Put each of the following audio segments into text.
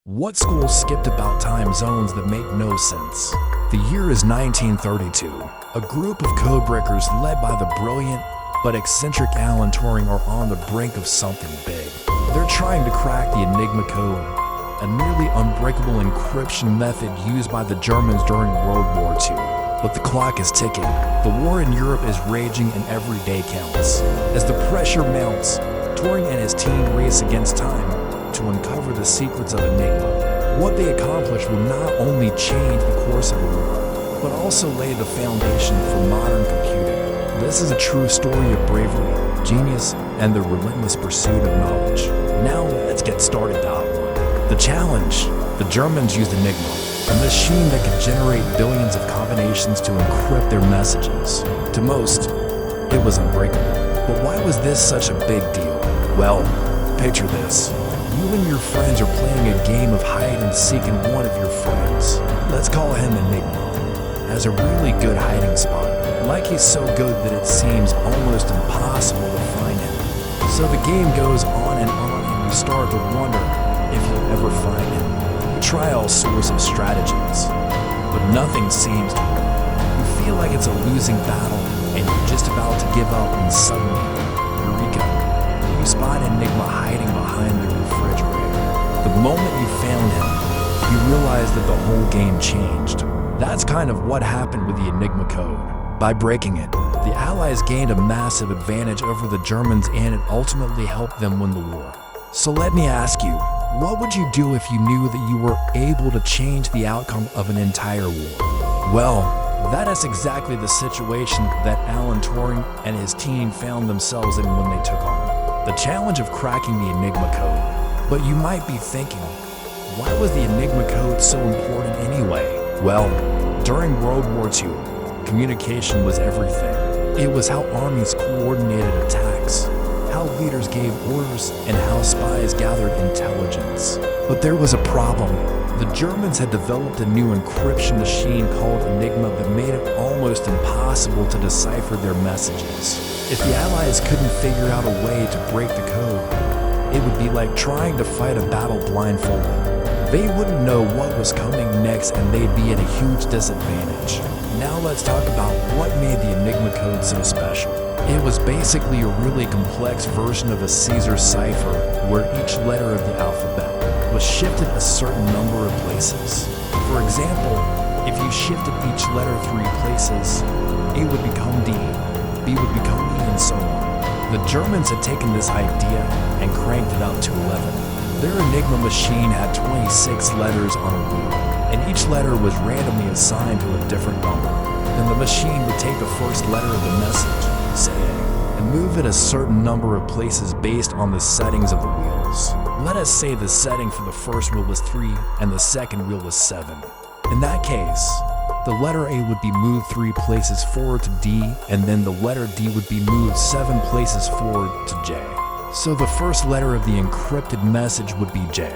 What school skipped about time zones that make no sense? The year is 1932. A group of codebreakers led by the brilliant but eccentric Alan Turing are on the brink of something big. They're trying to crack the Enigma code, a nearly unbreakable encryption method used by the Germans during World War II. But the clock is ticking. The war in Europe is raging and every day counts. As the pressure mounts, Turing and his team race against time to uncover the secrets of Enigma. What they accomplish will not only change the course of the war, but also lay the foundation for modern computing. This is a true story of bravery, genius, and the relentless pursuit of knowledge. Now let's get started, Dot One. The challenge: the Germans used Enigma, a machine that could generate billions of combinations to encrypt their messages. To most, it was unbreakable. But why was this such a big deal? Well, picture this. You and your friends are playing a game of hide and seek, and one of your friends, let's call him Enigma, has a really good hiding spot. Like he's so good that it seems almost impossible to find him. So the game goes on, and you start to wonder if you'll ever find him. You try all sorts of strategies, but nothing seems to work. You feel like it's a losing battle, and you're just about to give up, and suddenly, eureka, you spot Enigma hiding behind the refrigerator. The moment you found him, you realize that the whole game changed. That's kind of what happened with the Enigma code. By breaking it, the Allies gained a massive advantage over the Germans, and it ultimately helped them win the war. So let me ask you, what would you do if you knew that you were able to change the outcome of an entire war? Well, that is exactly the situation that Alan Turing and his team found themselves in when they took on the challenge of cracking the Enigma code. But you might be thinking, why was the Enigma code so important anyway? Well, during World War II, communication was everything. It was how armies coordinated attacks, how leaders gave orders, and how spies gathered intelligence. But there was a problem. The Germans had developed a new encryption machine called Enigma that made it almost impossible to decipher their messages. If the Allies couldn't figure out a way to break the code, it would be like trying to fight a battle blindfolded. They wouldn't know what was coming next, and they'd be at a huge disadvantage. Now let's talk about what made the Enigma code so special. It was basically a really complex version of a Caesar cipher, where each letter of the alphabet was shifted a certain number of places. For example, if you shifted each letter 3 places, A would become D, B would become E, and so on. The Germans had taken this idea and cranked it up to 11. Their Enigma machine had 26 letters on a wheel, and each letter was randomly assigned to a different number. Then the machine would take the first letter of the message, say A, and move it a certain number of places based on the settings of the wheels. Let us say the setting for the first wheel was 3 and the second wheel was 7. In that case, the letter A would be moved 3 places forward to D, and then the letter D would be moved 7 places forward to J. So the first letter of the encrypted message would be J.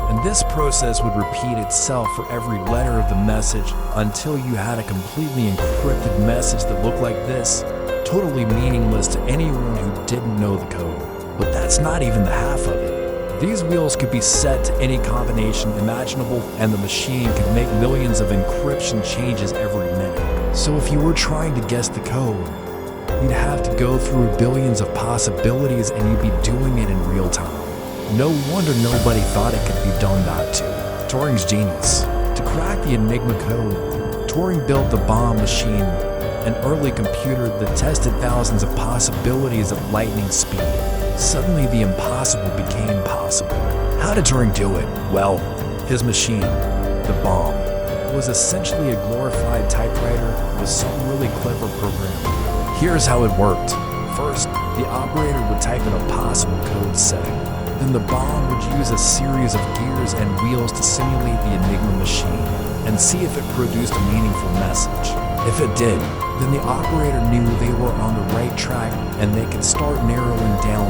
And this process would repeat itself for every letter of the message until you had a completely encrypted message that looked like this, totally meaningless to anyone who didn't know the code. But that's not even the half of it. These wheels could be set to any combination imaginable, and the machine could make millions of encryption changes every minute. So if you were trying to guess the code, you'd have to go through billions of possibilities, and you'd be doing it in real time. No wonder nobody thought it could be done not to. Turing's genius. To crack the Enigma code, Turing built the bomb machine, an early computer that tested thousands of possibilities at lightning speed. Suddenly the impossible became possible. How did Turing do it? Well, his machine, the bomb, was essentially a glorified typewriter with some really clever programming. Here's how it worked. First, the operator would type in a possible code setting. Then the bomb would use a series of gears and wheels to simulate the Enigma machine and see if it produced a meaningful message. If it did, then the operator knew they were on the right track, and they could start narrowing down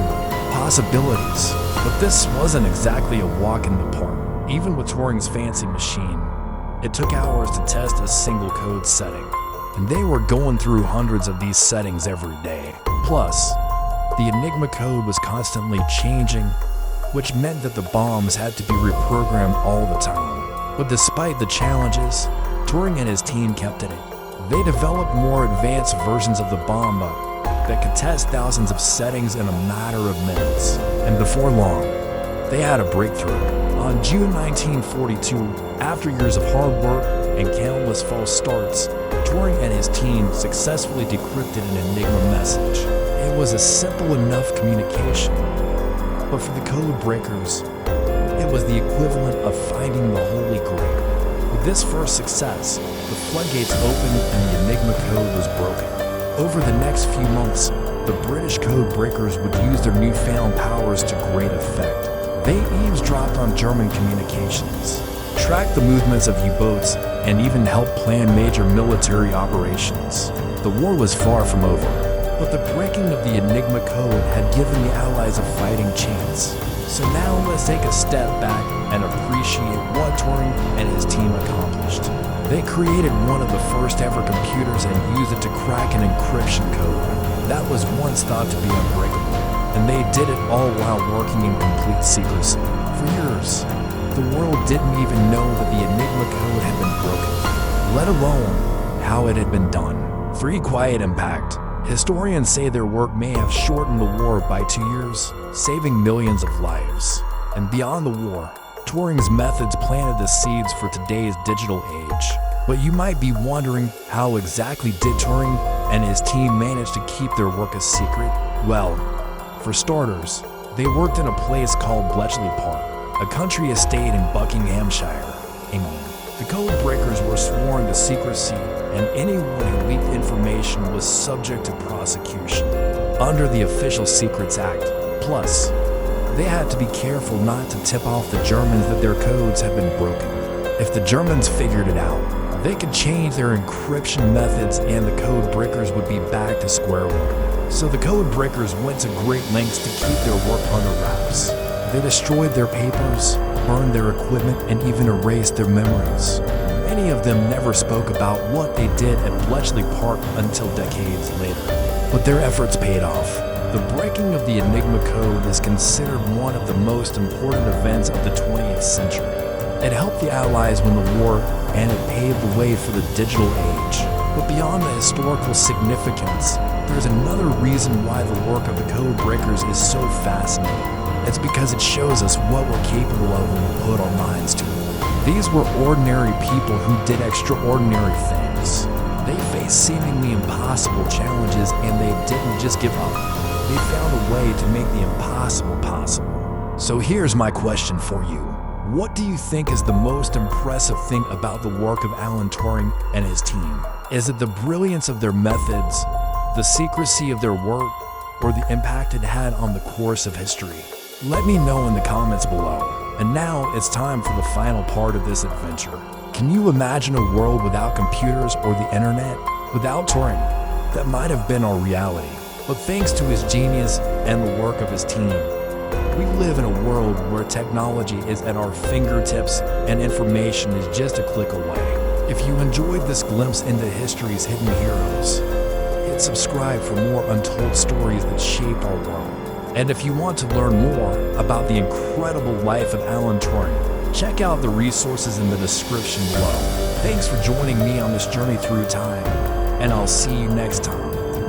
possibilities. But this wasn't exactly a walk in the park. Even with Turing's fancy machine, it took hours to test a single code setting, and they were going through hundreds of these settings every day. Plus, the Enigma code was constantly changing, which meant that the bombs had to be reprogrammed all the time. But despite the challenges, Turing and his team kept at it. They developed more advanced versions of the bomb that could test thousands of settings in a matter of minutes. And before long, they had a breakthrough. On June 1942, after years of hard work and countless false starts, Turing and his team successfully decrypted an Enigma message. It was a simple enough communication, but for the code breakers, it was the equivalent of finding the Holy Grail. With this first success, the floodgates opened and the Enigma code was broken. Over the next few months, the British code breakers would use their newfound powers to great effect. They eavesdropped on German communications, tracked the movements of U-boats, and even helped plan major military operations. The war was far from over, but the breaking of the Enigma code had given the Allies a fighting chance. So now let's take a step back and appreciate what Turing and his team accomplished. They created one of the first ever computers and used it to crack an encryption code that was once thought to be unbreakable. And they did it all while working in complete secrecy. For years, the world didn't even know that the Enigma code had been broken, let alone how it had been done. 3. Quiet impact. Historians say their work may have shortened the war by 2 years, saving millions of lives. And beyond the war, Turing's methods planted the seeds for today's digital age. But you might be wondering, how exactly did Turing and his team manage to keep their work a secret? Well, for starters, they worked in a place called Bletchley Park, a country estate in Buckinghamshire, England. The code breakers were sworn to secrecy, and anyone who leaked information was subject to prosecution under the Official Secrets Act. Plus, they had to be careful not to tip off the Germans that their codes had been broken. If the Germans figured it out, they could change their encryption methods and the code breakers would be back to square one. So the code breakers went to great lengths to keep their work under wraps. They destroyed their papers, burned their equipment, and even erased their memories. Many of them never spoke about what they did at Bletchley Park until decades later. But their efforts paid off. The breaking of the Enigma code is considered one of the most important events of the 20th century. It helped the Allies win the war, and it paved the way for the digital age. But beyond the historical significance, there's another reason why the work of the code breakers is so fascinating. It's because it shows us what we're capable of when we put our minds to it. These were ordinary people who did extraordinary things. They faced seemingly impossible challenges, and they didn't just give up. They found a way to make the impossible possible. So here's my question for you. What do you think is the most impressive thing about the work of Alan Turing and his team? Is it the brilliance of their methods, the secrecy of their work, or the impact it had on the course of history? Let me know in the comments below. And now it's time for the final part of this adventure. Can you imagine a world without computers or the internet? Without Turing, that might have been our reality. But thanks to his genius and the work of his team, we live in a world where technology is at our fingertips and information is just a click away. If you enjoyed this glimpse into history's hidden heroes, hit subscribe for more untold stories that shaped our world. And if you want to learn more about the incredible life of Alan Turing, check out the resources in the description below. Thanks for joining me on this journey through time, and I'll see you next time.